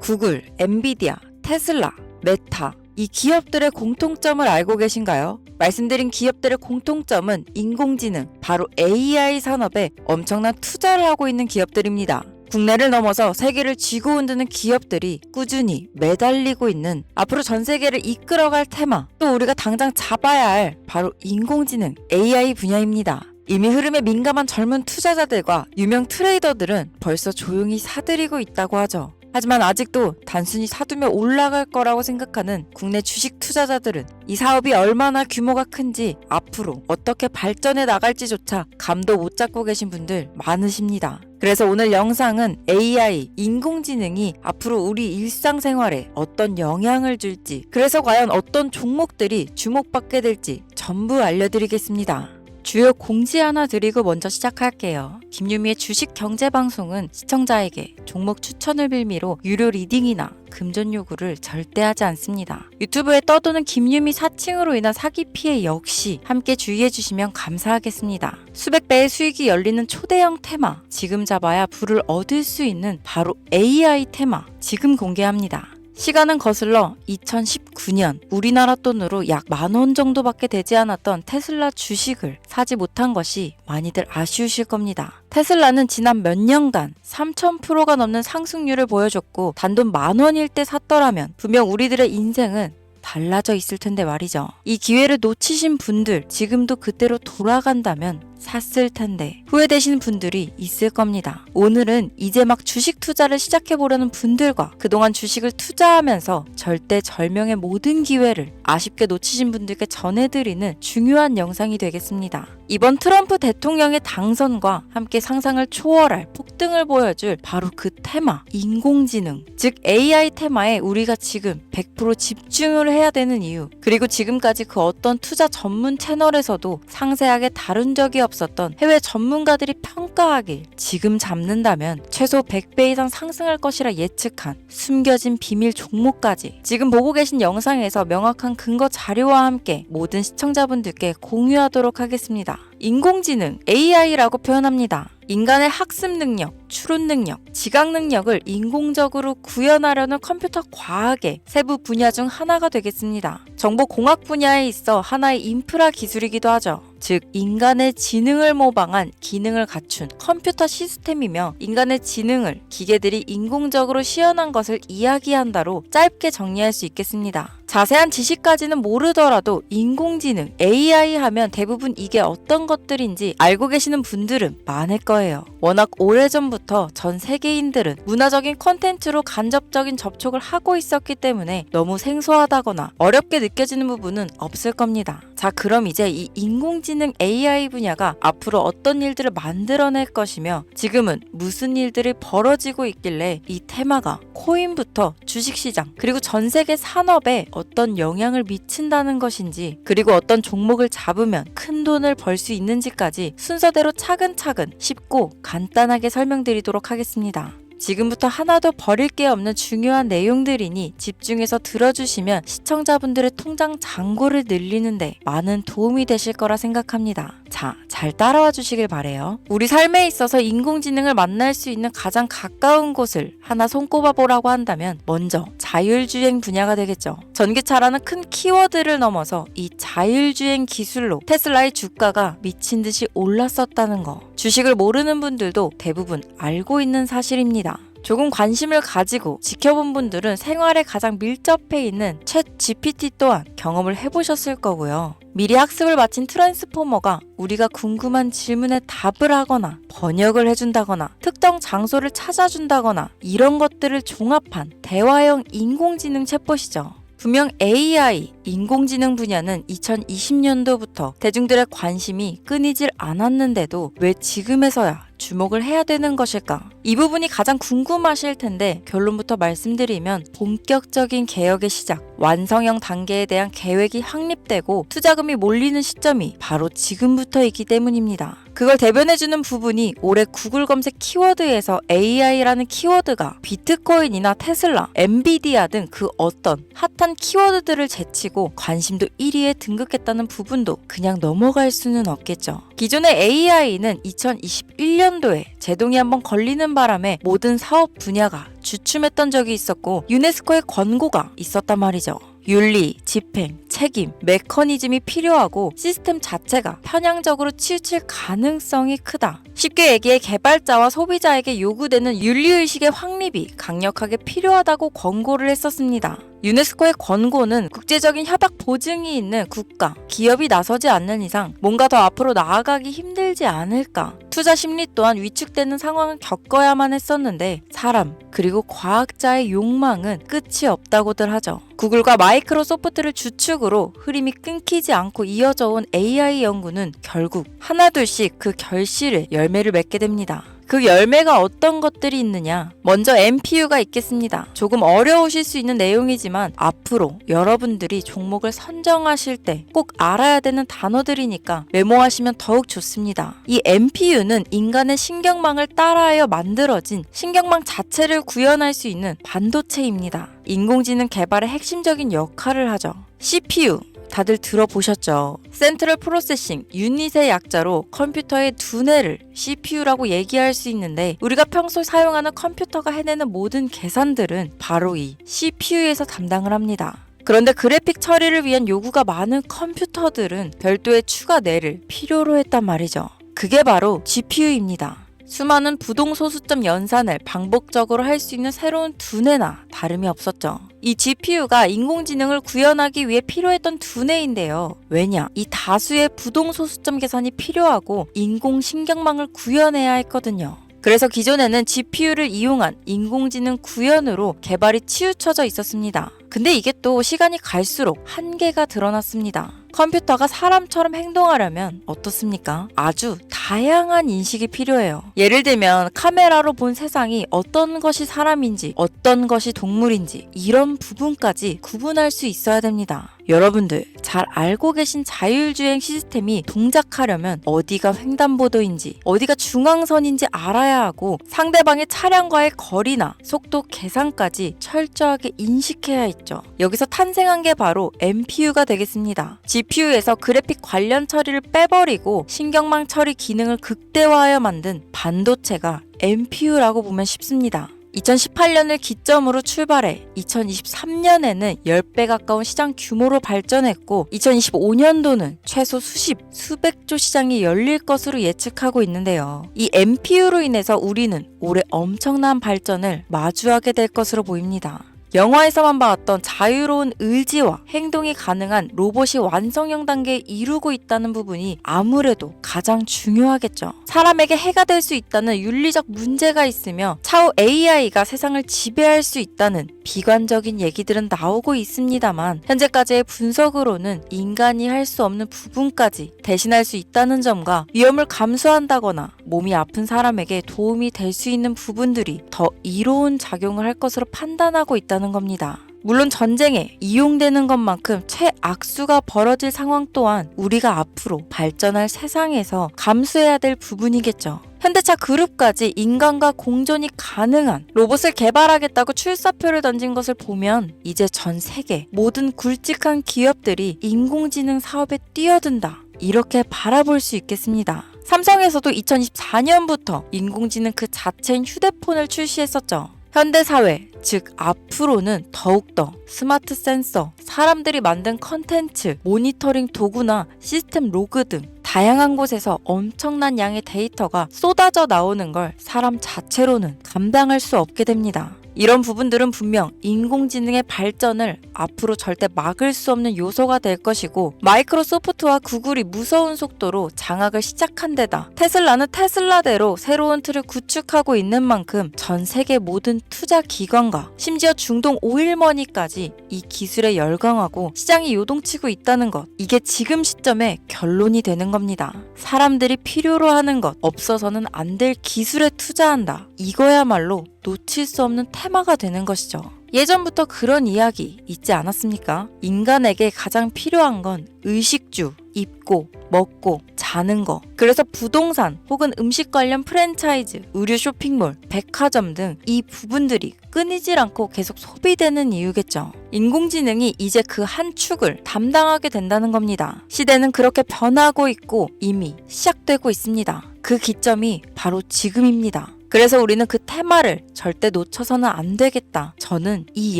구글, 엔비디아, 테슬라, 메타, 이 기업들의 공통점을 알고 계신가요? 말씀드린 기업들의 공통점은 인공지능, 바로 AI 산업에 엄청난 투자를 하고 있는 기업들입니다. 국내를 넘어서 세계를 쥐고 흔드는 기업들이 꾸준히 매달리고 있는, 앞으로 전 세계를 이끌어갈 테마, 또 우리가 당장 잡아야 할 바로 인공지능, AI 분야입니다. 이미 흐름에 민감한 젊은 투자자들과 유명 트레이더들은 벌써 조용히 사들이고 있다고 하죠. 하지만 아직도 단순히 사두면 올라갈 거라고 생각하는 국내 주식 투자자들은 이 사업이 얼마나 규모가 큰지, 앞으로 어떻게 발전해 나갈지조차 감도 못 잡고 계신 분들 많으십니다. 그래서 오늘 영상은 AI, 인공지능이 앞으로 우리 일상생활에 어떤 영향을 줄지, 그래서 과연 어떤 종목들이 주목받게 될지 전부 알려드리겠습니다. 주요 공지 하나 드리고 먼저 시작할게요. 김유미의 주식 경제 방송은 시청자에게 종목 추천을 빌미로 유료 리딩이나 금전 요구를 절대 하지 않습니다. 유튜브에 떠도는 김유미 사칭으로 인한 사기 피해 역시 함께 주의해 주시면 감사하겠습니다. 수백 배의 수익이 열리는 초대형 테마, 지금 잡아야 부를 얻을 수 있는 바로 AI 테마, 지금 공개합니다. 시간은 거슬러 2019년 우리나라 돈으로 약 10,000원 정도밖에 되지 않았던 테슬라 주식을 사지 못한 것이 많이들 아쉬우실 겁니다. 테슬라는 지난 몇 년간 3000%가 넘는 상승률을 보여줬고, 단돈 10,000원일 때 샀더라면 분명 우리들의 인생은 달라져 있을 텐데 말이죠. 이 기회를 놓치신 분들, 지금도 그때로 돌아간다면 샀을 텐데 후회되시는 분들이 있을 겁니다. 오늘은 이제 막 주식 투자를 시작해보려는 분들과 그동안 주식을 투자하면서 절대절명의 모든 기회를 아쉽게 놓치신 분들께 전해드리는 중요한 영상이 되겠습니다. 이번 트럼프 대통령의 당선과 함께 상상을 초월할 폭등을 보여줄 바로 그 테마, 인공지능, 즉 AI 테마에 우리가 지금 100% 집중을 해야 되는 이유, 그리고 지금까지 그 어떤 투자 전문 채널에서도 상세하게 다룬 적이 없었던 해외 전문가들이 평가하길 지금 잡는다면 최소 100배 이상 상승할 것이라 예측한 숨겨진 비밀 종목까지 지금 보고 계신 영상에서 명확한 근거 자료와 함께 모든 시청자분들께 공유하도록 하겠습니다. 인공지능, AI라고 표현합니다. 인간의 학습 능력, 추론 능력, 지각 능력을 인공적으로 구현하려는 컴퓨터 과학의 세부 분야 중 하나가 되겠습니다. 정보공학 분야에 있어 하나의 인프라 기술이기도 하죠. 즉 인간의 지능을 모방한 기능을 갖춘 컴퓨터 시스템이며, 인간의 지능을 기계들이 인공적으로 시연한 것을 이야기한다로 짧게 정리할 수 있겠습니다. 자세한 지식까지는 모르더라도 인공지능, AI 하면 대부분 이게 어떤 것들인지 알고 계시는 분들은 많을 거예요. 워낙 오래전부터 전 세계인들은 문화적인 콘텐츠로 간접적인 접촉을 하고 있었기 때문에 너무 생소하다거나 어렵게 느껴지는 부분은 없을 겁니다. 자, 그럼 이제 이 인공지능 AI 분야가 앞으로 어떤 일들을 만들어낼 것이며, 지금은 무슨 일들이 벌어지고 있길래 이 테마가 코인부터 주식시장, 그리고 전 세계 산업에 어떤 영향을 미친다는 것인지, 그리고 어떤 종목을 잡으면 큰 돈을 벌 수 있는지까지 순서대로 차근차근 쉽고 간단하게 설명드리도록 하겠습니다. 지금부터 하나도 버릴 게 없는 중요한 내용들이니 집중해서 들어주시면 시청자분들의 통장 잔고를 늘리는데 많은 도움이 되실 거라 생각합니다. 자, 잘 따라와 주시길 바래요. 우리 삶에 있어서 인공지능을 만날 수 있는 가장 가까운 곳을 하나 손꼽아 보라고 한다면 먼저 자율주행 분야가 되겠죠. 전기차라는 큰 키워드를 넘어서 이 자율주행 기술로 테슬라의 주가가 미친 듯이 올랐었다는 거, 주식을 모르는 분들도 대부분 알고 있는 사실입니다. 조금 관심을 가지고 지켜본 분들은 생활에 가장 밀접해 있는 챗 GPT 또한 경험을 해보셨을 거고요. 미리 학습을 마친 트랜스포머가 우리가 궁금한 질문에 답을 하거나 번역을 해준다거나 특정 장소를 찾아준다거나 이런 것들을 종합한 대화형 인공지능 챗봇이죠. 분명 AI, 인공지능 분야는 2020년도부터 대중들의 관심이 끊이질 않았는데도 왜 지금에서야 주목을 해야 되는 것일까? 이 부분이 가장 궁금하실 텐데 결론부터 말씀드리면, 본격적인 개혁의 시작, 완성형 단계에 대한 계획이 확립되고 투자금이 몰리는 시점이 바로 지금부터이기 때문입니다. 그걸 대변해주는 부분이 올해 구글 검색 키워드에서 AI라는 키워드가 비트코인이나 테슬라, 엔비디아 등 그 어떤 핫한 키워드들을 제치고 관심도 1위에 등극했다는 부분도 그냥 넘어갈 수는 없겠죠. 기존의 AI는 2021년도에 제동이 한번 걸리는 바람에 모든 사업 분야가 주춤했던 적이 있었고 유네스코의 권고가 있었단 말이죠. 윤리, 집행, 책임, 메커니즘이 필요하고 시스템 자체가 편향적으로 치우칠 가능성이 크다. 쉽게 얘기해 개발자와 소비자에게 요구되는 윤리의식의 확립이 강력하게 필요하다고 권고를 했었습니다. 유네스코의 권고는 국제적인 협약 보증이 있는 국가, 기업이 나서지 않는 이상 뭔가 더 앞으로 나아가기 힘들지 않을까. 투자 심리 또한 위축되는 상황을 겪어야만 했었는데 사람 그리고 과학자의 욕망은 끝이 없다고들 하죠. 구글과 마이크로소프트를 주축으로 흐름이 끊기지 않고 이어져 온 AI 연구는 결국 하나둘씩 그 결실의 열매를 맺게 됩니다. 그 열매가 어떤 것들이 있느냐? 먼저 NPU가 있겠습니다. 조금 어려우실 수 있는 내용이지만 앞으로 여러분들이 종목을 선정하실 때 꼭 알아야 되는 단어들이니까 메모하시면 더욱 좋습니다. 이 NPU는 인간의 신경망을 따라하여 만들어진 신경망 자체를 구현할 수 있는 반도체입니다. 인공지능 개발의 핵심적인 역할을 하죠. CPU 다들 들어보셨죠? 센트럴 프로세싱 유닛의 약자로 컴퓨터의 두뇌를 CPU라고 얘기할 수 있는데 우리가 평소 사용하는 컴퓨터가 해내는 모든 계산들은 바로 이 CPU에서 담당을 합니다. 그런데 그래픽 처리를 위한 요구가 많은 컴퓨터들은 별도의 추가 뇌를 필요로 했단 말이죠. 그게 바로 GPU입니다. 수많은 부동소수점 연산을 반복적으로 할 수 있는 새로운 두뇌나 다름이 없었죠. 이 GPU가 인공지능을 구현하기 위해 필요했던 두뇌인데요. 왜냐? 이 다수의 부동소수점 계산이 필요하고 인공신경망을 구현해야 했거든요. 그래서 기존에는 GPU를 이용한 인공지능 구현으로 개발이 치우쳐져 있었습니다. 근데 이게 또 시간이 갈수록 한계가 드러났습니다. 컴퓨터가 사람처럼 행동하려면 어떻습니까? 아주 다양한 인식이 필요해요. 예를 들면 카메라로 본 세상이 어떤 것이 사람인지 어떤 것이 동물인지 이런 부분까지 구분할 수 있어야 됩니다. 여러분들 잘 알고 계신 자율주행 시스템이 동작하려면 어디가 횡단보도인지 어디가 중앙선인지 알아야 하고 상대방의 차량과의 거리나 속도 계산까지 철저하게 인식해야 있죠. 여기서 탄생한 게 바로 NPU가 되겠습니다. GPU에서 그래픽 관련 처리를 빼버리고 신경망 처리 기능을 극대화하여 만든 반도체가 NPU라고 보면 쉽습니다. 2018년을 기점으로 출발해 2023년에는 10배 가까운 시장 규모로 발전했고 2025년도는 최소 수백조 시장이 열릴 것으로 예측하고 있는데요. 이 NPU로 인해서 우리는 올해 엄청난 발전을 마주하게 될 것으로 보입니다. 영화에서만 봤던 자유로운 의지와 행동이 가능한 로봇이 완성형 단계에 이루고 있다는 부분이 아무래도 가장 중요하겠죠. 사람에게 해가 될 수 있다는 윤리적 문제가 있으며 차후 AI가 세상을 지배할 수 있다는 비관적인 얘기들은 나오고 있습니다만 현재까지의 분석으로는 인간이 할 수 없는 부분까지 대신할 수 있다는 점과 위험을 감수한다거나 몸이 아픈 사람에게 도움이 될 수 있는 부분들이 더 이로운 작용을 할 것으로 판단하고 있다는 겁니다. 물론 전쟁에 이용되는 것만큼 최악수가 벌어질 상황 또한 우리가 앞으로 발전할 세상에서 감수해야 될 부분이겠죠. 현대차 그룹까지 인간과 공존이 가능한 로봇을 개발하겠다고 출사표를 던진 것을 보면 이제 전 세계 모든 굵직한 기업들이 인공지능 사업에 뛰어든다. 이렇게 바라볼 수 있겠습니다. 삼성에서도 2024년부터 인공지능 그 자체인 휴대폰을 출시했었죠. 현대사회, 즉 앞으로는 더욱더 스마트 센서, 사람들이 만든 컨텐츠, 모니터링 도구나 시스템 로그 등 다양한 곳에서 엄청난 양의 데이터가 쏟아져 나오는 걸 사람 자체로는 감당할 수 없게 됩니다. 이런 부분들은 분명 인공지능의 발전을 앞으로 절대 막을 수 없는 요소가 될 것이고 마이크로소프트와 구글이 무서운 속도로 장악을 시작한 데다 테슬라는 테슬라대로 새로운 틀을 구축하고 있는 만큼 전 세계 모든 투자 기관과 심지어 중동 오일머니까지 이 기술에 열광하고 시장이 요동치고 있다는 것, 이게 지금 시점에 결론이 되는 겁니다. 사람들이 필요로 하는 것, 없어서는 안 될 기술에 투자한다. 이거야말로 놓칠 수 없는 테마가 되는 것이죠. 예전부터 그런 이야기 있지 않았습니까? 인간에게 가장 필요한 건 의식주, 입고, 먹고, 자는 거. 그래서 부동산 혹은 음식 관련 프랜차이즈, 의류 쇼핑몰, 백화점 등 이 부분들이 끊이질 않고 계속 소비되는 이유겠죠. 인공지능이 이제 그 한 축을 담당하게 된다는 겁니다. 시대는 그렇게 변하고 있고 이미 시작되고 있습니다. 그 기점이 바로 지금입니다. 그래서 우리는 그 테마를 절대 놓쳐서는 안 되겠다. 저는 이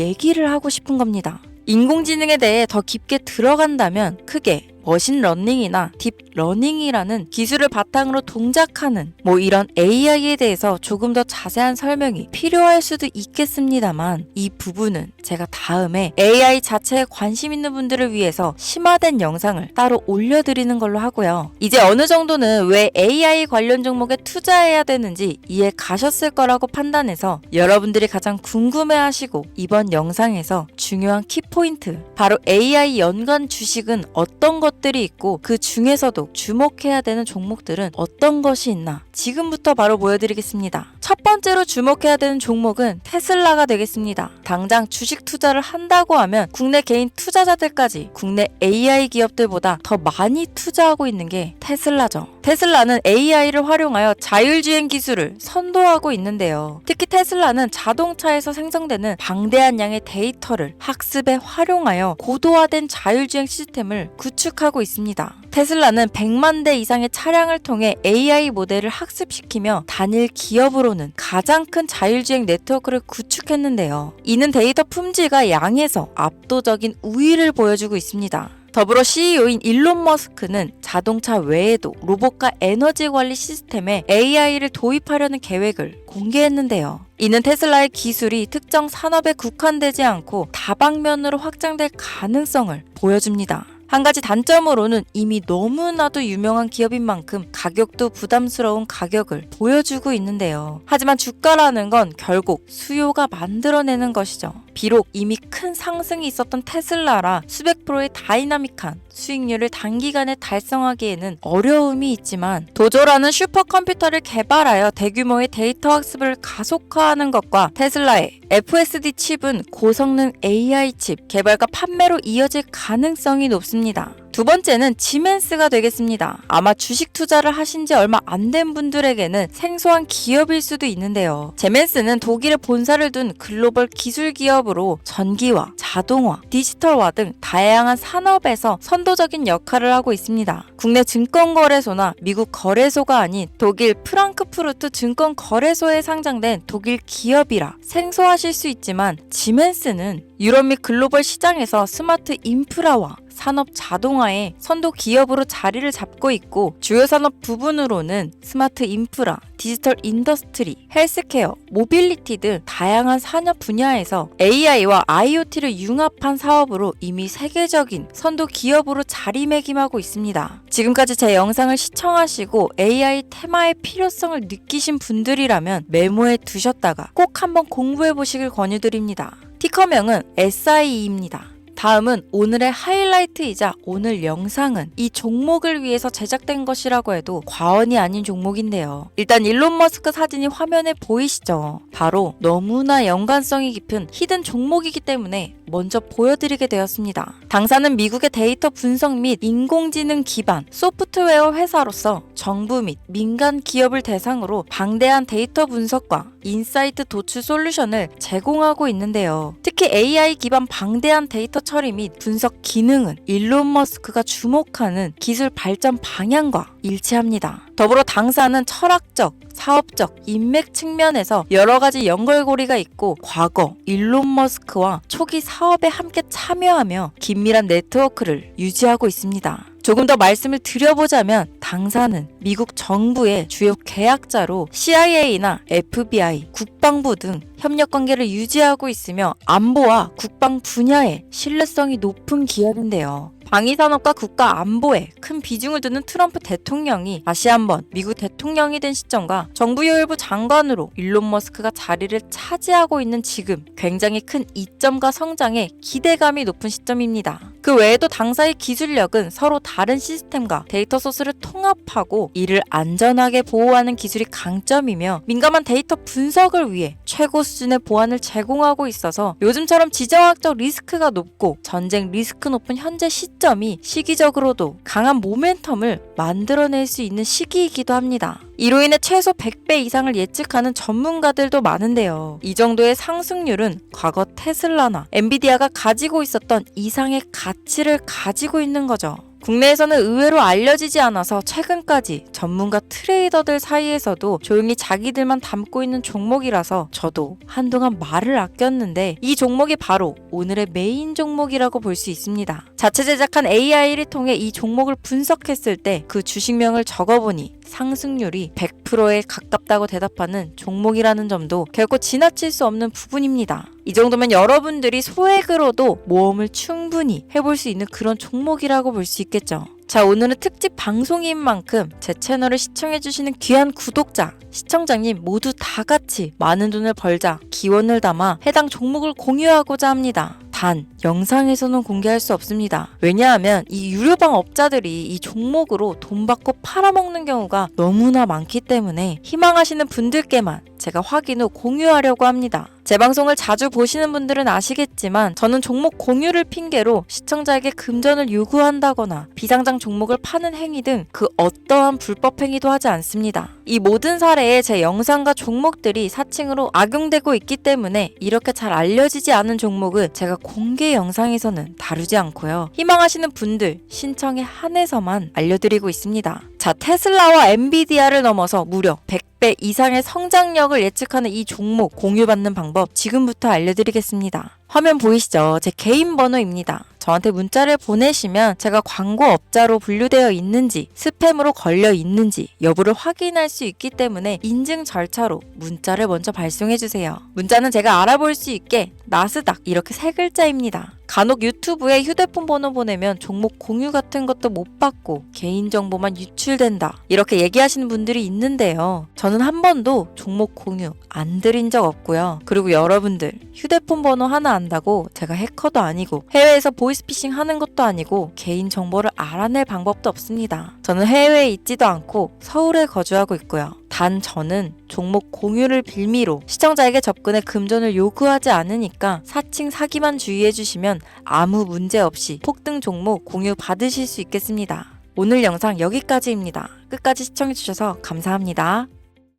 얘기를 하고 싶은 겁니다. 인공지능에 대해 더 깊게 들어간다면 크게 머신러닝이나 딥러닝이라는 기술을 바탕으로 동작하는 이런 AI에 대해서 조금 더 자세한 설명이 필요할 수도 있겠습니다만 이 부분은 제가 다음에 AI 자체에 관심 있는 분들을 위해서 심화된 영상을 따로 올려드리는 걸로 하고요. 이제 어느 정도는 왜 AI 관련 종목에 투자해야 되는지 이해 가셨을 거라고 판단해서 여러분들이 가장 궁금해하시고 이번 영상에서 중요한 키포인트 바로 AI 연관 주식은 어떤 것들이 있고 그 중에서도 주목해야 되는 종목들은 어떤 것이 있나 지금부터 바로 보여드리겠습니다. 첫 번째로 주목해야 되는 종목은 테슬라가 되겠습니다. 당장 주식 투자를 한다고 하면 국내 개인 투자자들까지 국내 AI 기업들보다 더 많이 투자하고 있는 게 테슬라죠. 테슬라는 AI를 활용하여 자율주행 기술을 선도하고 있는데요. 특히 테슬라는 자동차에서 생성되는 방대한 양의 데이터를 학습에 활용하여 고도화된 자율주행 시스템을 구축하고 있습니다. 테슬라는 100만 대 이상의 차량을 통해 AI 모델을 학습시키며 단일 기업으로는 가장 큰 자율주행 네트워크를 구축했는데요. 이는 데이터 품질과 양에서 압도적인 우위를 보여주고 있습니다. 더불어 CEO인 일론 머스크는 자동차 외에도 로봇과 에너지 관리 시스템에 AI를 도입하려는 계획을 공개했는데요. 이는 테슬라의 기술이 특정 산업에 국한되지 않고 다방면으로 확장될 가능성을 보여줍니다. 한 가지 단점으로는 이미 너무나도 유명한 기업인 만큼 가격도 부담스러운 가격을 보여주고 있는데요. 하지만 주가라는 건 결국 수요가 만들어내는 것이죠. 비록 이미 큰 상승이 있었던 테슬라라 수백 프로의 다이나믹한 수익률을 단기간에 달성하기에는 어려움이 있지만 도조라는 슈퍼컴퓨터를 개발하여 대규모의 데이터 학습을 가속화하는 것과 테슬라의 FSD 칩은 고성능 AI 칩 개발과 판매로 이어질 가능성이 높습니다. 두 번째는 지멘스가 되겠습니다. 아마 주식 투자를 하신 지 얼마 안 된 분들에게는 생소한 기업일 수도 있는데요. 지멘스는 독일에 본사를 둔 글로벌 기술 기업으로 전기화, 자동화, 디지털화 등 다양한 산업에서 선도적인 역할을 하고 있습니다. 국내 증권거래소나 미국 거래소가 아닌 독일 프랑크푸르트 증권거래소에 상장된 독일 기업이라 생소하실 수 있지만 지멘스는 유럽 및 글로벌 시장에서 스마트 인프라와 산업 자동화의 선도 기업으로 자리를 잡고 있고 주요 산업 부분으로는 스마트 인프라, 디지털 인더스트리, 헬스케어, 모빌리티 등 다양한 산업 분야에서 AI와 IoT를 융합한 사업으로 이미 세계적인 선도 기업으로 자리매김하고 있습니다. 지금까지 제 영상을 시청하시고 AI 테마의 필요성을 느끼신 분들이라면 메모해 두셨다가 꼭 한번 공부해 보시길 권유드립니다. 티커명은 SIE입니다. 다음은 오늘의 하이라이트이자 오늘 영상은 이 종목을 위해서 제작된 것이라고 해도 과언이 아닌 종목인데요. 일단 일론 머스크 사진이 화면에 보이시죠? 바로 너무나 연관성이 깊은 히든 종목이기 때문에 먼저 보여드리게 되었습니다. 당사는 미국의 데이터 분석 및 인공지능 기반 소프트웨어 회사로서 정부 및 민간 기업을 대상으로 방대한 데이터 분석과 인사이트 도출 솔루션을 제공하고 있는데요. 특히 AI 기반 방대한 데이터 처리 및 분석 기능은 일론 머스크가 주목하는 기술 발전 방향과 일치합니다. 더불어 당사는 철학적, 사업적, 인맥 측면에서 여러 가지 연결고리가 있고 과거 일론 머스크와 초기 사업에 함께 참여하며 긴밀한 네트워크를 유지하고 있습니다. 조금 더 말씀을 드려보자면 당사는 미국 정부의 주요 계약자로 CIA나 FBI, 국방부 등 협력 관계를 유지하고 있으며 안보와 국방 분야에 신뢰성이 높은 기업인데요. 방위산업과 국가 안보에 큰 비중을 두는 트럼프 대통령이 다시 한번 미국 대통령이 된 시점과 정부요일부 장관으로 일론 머스크가 자리를 차지하고 있는 지금 굉장히 큰 이점과 성장에 기대감이 높은 시점입니다. 그 외에도 당사의 기술력은 서로 다른 시스템과 데이터 소스를 통합하고 이를 안전하게 보호하는 기술이 강점이며 민감한 데이터 분석을 위해 최고 수준의 보안을 제공하고 있어서 요즘처럼 지정학적 리스크가 높고 전쟁 리스크 높은 현재 시점이 시기적으로도 강한 모멘텀을 만들어낼 수 있는 시기이기도 합니다. 이로 인해 최소 100배 이상을 예측하는 전문가들도 많은데요. 이 정도의 상승률은 과거 테슬라나 엔비디아가 가지고 있었던 이상의 가치를 가지고 있는 거죠. 국내에서는 의외로 알려지지 않아서 최근까지 전문가 트레이더들 사이에서도 조용히 자기들만 담고 있는 종목이라서 저도 한동안 말을 아꼈는데 이 종목이 바로 오늘의 메인 종목이라고 볼 수 있습니다. 자체 제작한 AI를 통해 이 종목을 분석했을 때 그 주식명을 적어보니 상승률이 100%에 가깝다고 대답하는 종목이라는 점도 결코 지나칠 수 없는 부분입니다. 이 정도면 여러분들이 소액으로도 모험을 충분히 해볼 수 있는 그런 종목이라고 볼 수 있겠죠. 자, 오늘은 특집 방송인 만큼 제 채널을 시청해주시는 귀한 구독자, 시청자님 모두 다 같이 많은 돈을 벌자 기원을 담아 해당 종목을 공유하고자 합니다. 단, 영상에서는 공개할 수 없습니다. 왜냐하면 이 유료방 업자들이 이 종목으로 돈 받고 팔아먹는 경우가 너무나 많기 때문에 희망하시는 분들께만 제가 확인 후 공유하려고 합니다. 제 방송을 자주 보시는 분들은 아시겠지만 저는 종목 공유를 핑계로 시청자에게 금전을 요구한다거나 비상장 종목을 파는 행위 등 그 어떠한 불법 행위도 하지 않습니다. 이 모든 사례에 제 영상과 종목들이 사칭으로 악용되고 있기 때문에 이렇게 잘 알려지지 않은 종목은 제가 공개 영상에서는 다루지 않고요. 희망하시는 분들 신청에 한해서만 알려드리고 있습니다. 자, 테슬라와 엔비디아를 넘어서 무려 100배 이상의 성장력을 예측하는 이 종목 공유받는 방법 지금부터 알려드리겠습니다. 화면 보이시죠? 제 개인 번호입니다. 저한테 문자를 보내시면 제가 광고업자로 분류되어 있는지 스팸으로 걸려 있는지 여부를 확인할 수 있기 때문에 인증 절차로 문자를 먼저 발송해주세요. 문자는 제가 알아볼 수 있게 나스닥 이렇게 세 글자입니다. 간혹 유튜브에 휴대폰 번호 보내면 종목 공유 같은 것도 못 받고 개인정보만 유출된다 이렇게 얘기하시는 분들이 있는데요. 저는 한 번도 종목 공유 안 드린 적 없고요. 그리고 여러분들 휴대폰 번호 하나 안다고 제가 해커도 아니고 해외에서 보이스피싱 하는 것도 아니고 개인정보를 알아낼 방법도 없습니다. 저는 해외에 있지도 않고 서울에 거주하고 있고요. 단 저는 종목 공유를 빌미로 시청자에게 접근해 금전을 요구하지 않으니까 사칭 사기만 주의해주시면 아무 문제 없이 폭등 종목 공유 받으실 수 있겠습니다. 오늘 영상 여기까지입니다. 끝까지 시청해주셔서 감사합니다.